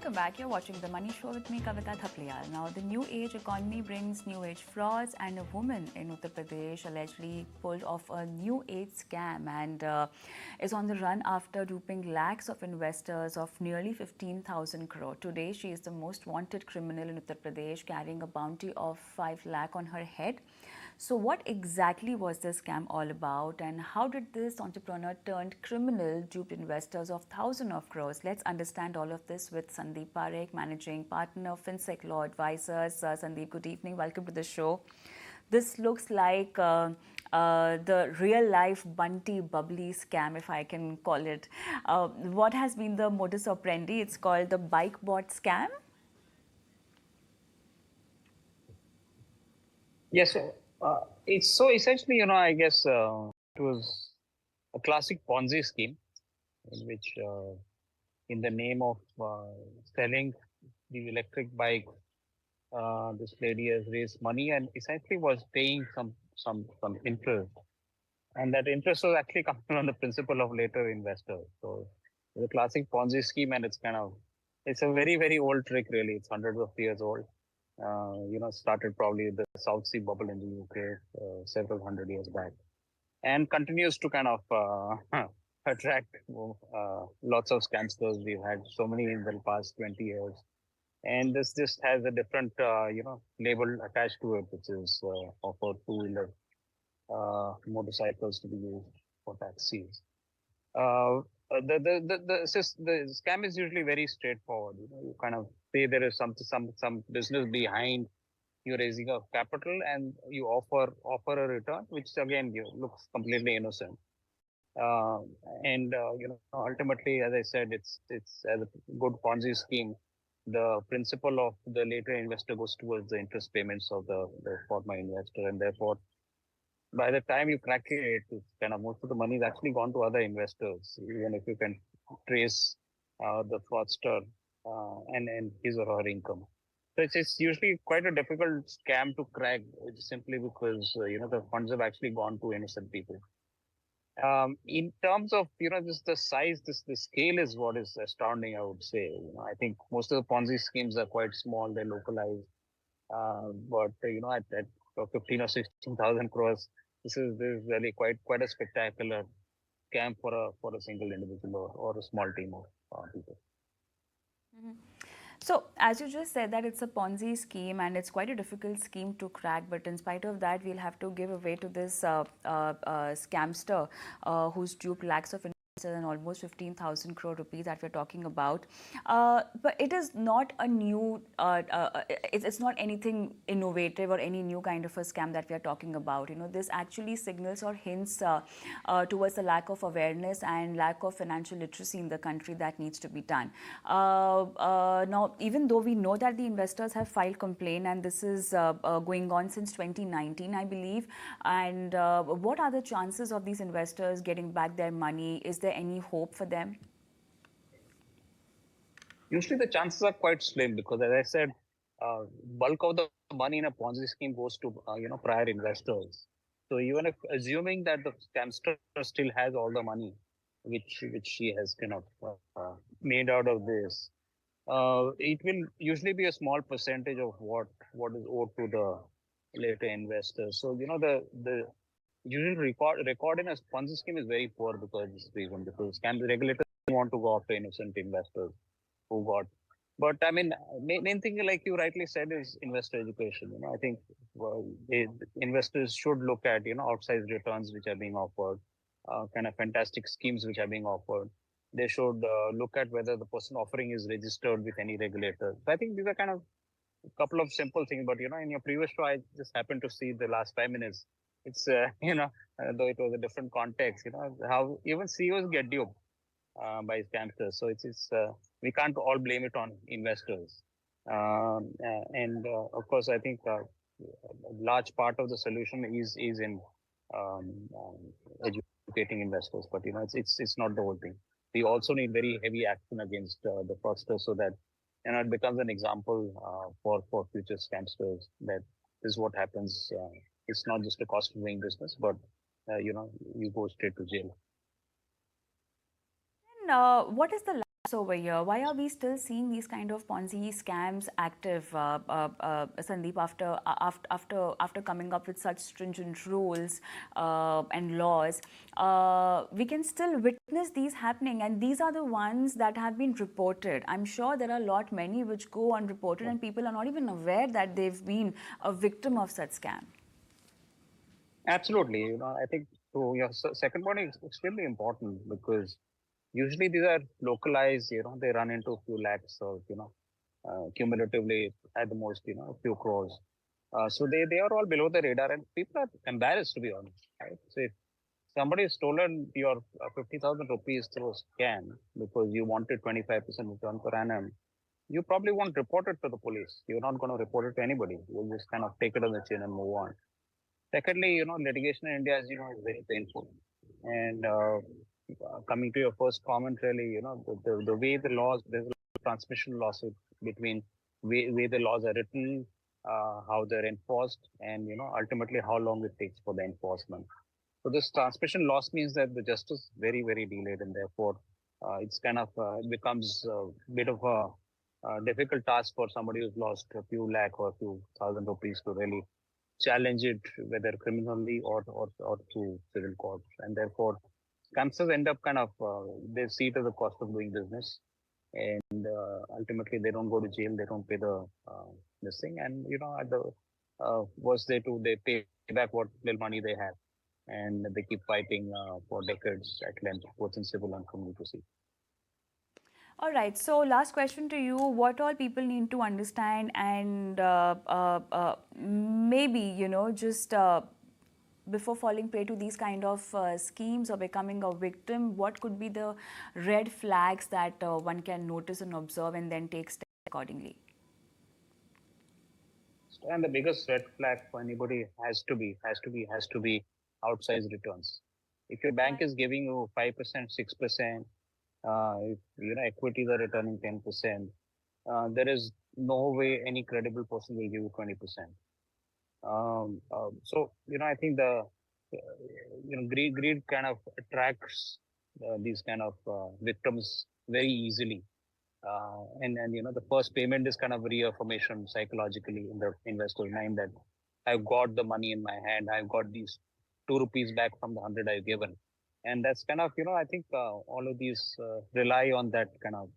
welcome back. You're watching The Money Show with me, Kavita Thapliyal. Now, the new age economy brings new age frauds, and a woman in Uttar Pradesh allegedly pulled off a new age scam and is on the run after duping lakhs of investors of nearly 15,000 crore. Today, she is the most wanted criminal in Uttar Pradesh, carrying a bounty of 5 lakh on her head. So what exactly was this scam all about, and how did this entrepreneur turned criminal duped investors of thousands of crores? Let's understand all of this with Sandeep Parekh, Managing Partner of Finsec Law Advisors. Sandeep, good evening. Welcome to the show. This looks like the real life Bunty bubbly scam, if I can call it. What has been the modus operandi? It's called the BikeBot Scam. Yes, it's so essentially, I guess it was a classic Ponzi scheme in which, in the name of selling the electric bike, this lady has raised money and essentially was paying some interest, and that interest was actually coming on the principal of later investors. So it's a classic Ponzi scheme, and it's a very old trick really. It's hundreds of years old. Started probably the South Sea bubble in the UK several hundred years back, and continues to kind of attract lots of scamsters. We've had so many in the past 20 years, and this just has a different label attached to it, which is offer two-wheeler motorcycles to be used for taxis. The scam is usually very straightforward. You kind of say there is some business behind you raising of capital, and you offer a return, which again looks completely innocent. Uh, and ultimately, as I said, it's as a good Ponzi scheme. The principal of the later investor goes towards the interest payments of the former investor, and therefore by the time you crack it, it's kind of most of the money is actually gone to other investors, even if you can trace the fraudster and his or her income. So it's usually quite a difficult scam to crack, simply because the funds have actually gone to innocent people. In terms of just the size, the scale is what is astounding. I would say. I think most of the Ponzi schemes are quite small; they're localized. But at 15 or 16,000 crores, this is really quite a spectacular scam for a single individual or a small team of people. So, as you just said that it's a Ponzi scheme and it's quite a difficult scheme to crack, but in spite of that, we'll have to give away to this scamster who's duped lakhs of investors and almost 15,000 crore rupees that we're talking about. But it is not a new, it's not anything innovative or any new kind of a scam that we are talking about. This actually signals or hints towards the lack of awareness and lack of financial literacy in the country that needs to be done. Now, even though we know that the investors have filed complaint, and this is going on since 2019, I believe, and what are the chances of these investors getting back their money? Is there any hope for them? Usually the chances are quite slim because, as I said, bulk of the money in a Ponzi scheme goes to prior investors. So even if assuming that the scamster still has all the money, which she has made out of this, it will usually be a small percentage of what is owed to the later investors. So the usual record in a Ponzi scheme is very poor because of this reason, because scam regulators want to go after innocent investors who got. But I mean, main thing, like you rightly said, is investor education. I think investors should look at outsized returns which are being offered, kind of fantastic schemes which are being offered. They should look at whether the person offering is registered with any regulator. So I think these are kind of a couple of simple things. But in your previous show, I just happened to see the last 5 minutes. It's though it was a different context, how even CEOs get duped by scamsters. So it's we can't all blame it on investors. Of course, I think a large part of the solution is in educating investors. But it's not the whole thing. We also need very heavy action against the fraudsters, so that it becomes an example for future scamsters that this is what happens. It's not just a cost of doing business, but you go straight to jail. And what is the over here. Why are we still seeing these kind of Ponzi scams active, Sandeep? After coming up with such stringent rules and laws, we can still witness these happening, and these are the ones that have been reported. I'm sure there are many which go unreported, and people are not even aware that they've been a victim of such scam. Absolutely. I think so your second point is extremely important because usually these are localized, they run into a few lakhs or, cumulatively at the most, a few crores. So they are all below the radar and people are embarrassed to be honest. Right? So if somebody has stolen your 50,000 rupees through a scam because you wanted 25% return per annum, you probably won't report it to the police. You're not going to report it to anybody. You'll just kind of take it on the chin and move on. Secondly, litigation in India, as you know, is very painful. And coming to your first comment, really, the way the laws, there's a transmission lawsuit between way the laws are written, how they're enforced, and ultimately how long it takes for the enforcement. So this transmission loss means that the justice is very, very delayed, and therefore it's kind of it becomes a bit of a difficult task for somebody who's lost a few lakh or a few thousand rupees to really challenge it, whether criminally or through civil courts. And therefore, cancers end up kind of, they see it as a cost of doing business. And ultimately, they don't go to jail, they don't pay this thing. And, at the worst, they pay back what little money they have. And they keep fighting for decades at length, both in civil and criminal proceedings. All right. So, last question to you: what all people need to understand, and maybe just before falling prey to these kind of schemes or becoming a victim, what could be the red flags that one can notice and observe, and then take steps accordingly? And the biggest red flag for anybody has to be outsized returns. If your bank is giving you 5%, 6%, if equities are returning 10%, there is no way any credible person will give you 20%. So I think the greed kind of attracts these kind of victims very easily. And the first payment is kind of reaffirmation psychologically in the investor's mind that I've got the money in my hand, I've got these 2 rupees back from the 100 I've given. And that's kind of, I think all of these rely on that kind of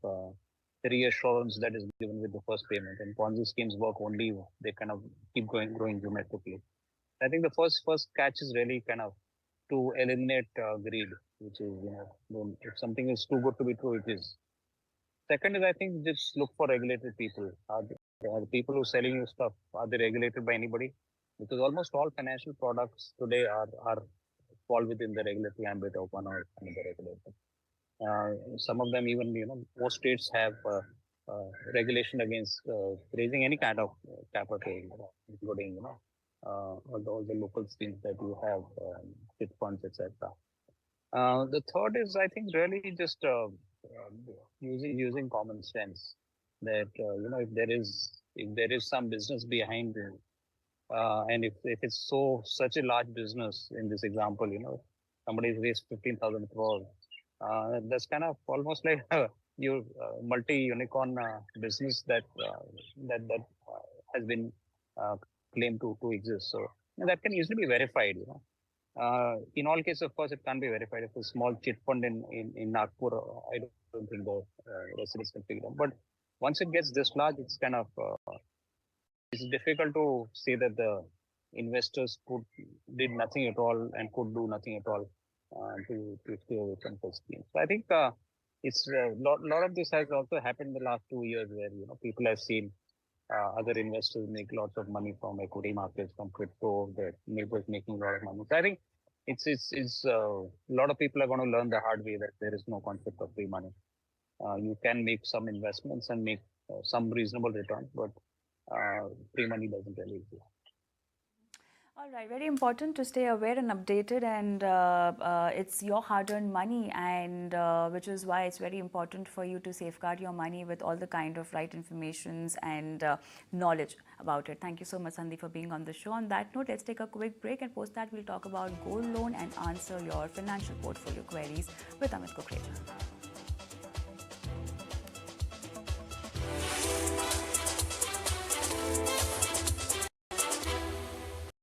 reassurance that is given with the first payment. And Ponzi schemes work only, they kind of keep growing geometrically. I think the first catch is really kind of to eliminate greed, which is, if something is too good to be true, it is. Second is, I think, just look for regulated people. Are the people who are selling you stuff, are they regulated by anybody? Because almost all financial products today are fall within the regulatory ambit of one or another regulator. Some of them even, most states have regulation against raising any kind of capital, including, all the local schemes that you have, chit funds, etc. The third is, I think, really just using common sense. That if there is some business behind it, and if it's such a large business in this example, somebody's raised 15,000 crores, that's kind of almost like your multi-unicorn business that has been claimed to exist. So that can easily be verified. In all cases, of course, it can't be verified. If a small chit fund in Nagpur, I don't think the residents can figure it out. But once it gets this large, it's kind of it's difficult to say that the investors did nothing at all and could do nothing at all to stay away from such schemes. So I think it's a lot of this has also happened in the last 2 years, where people have seen other investors make lots of money from equity markets, from crypto, their neighbors making a lot of money. So I think it's a lot of people are going to learn the hard way that there is no concept of free money. You can make some investments and make some reasonable returns, but free money doesn't really exist. All right, very important to stay aware and updated, and it's your hard-earned money, and which is why it's very important for you to safeguard your money with all the kind of right informations and knowledge about it. Thank you so much, Sandeep, for being on the show. On that note, let's take a quick break, and post that we'll talk about gold loan and answer your financial portfolio queries with Amit Kukreta.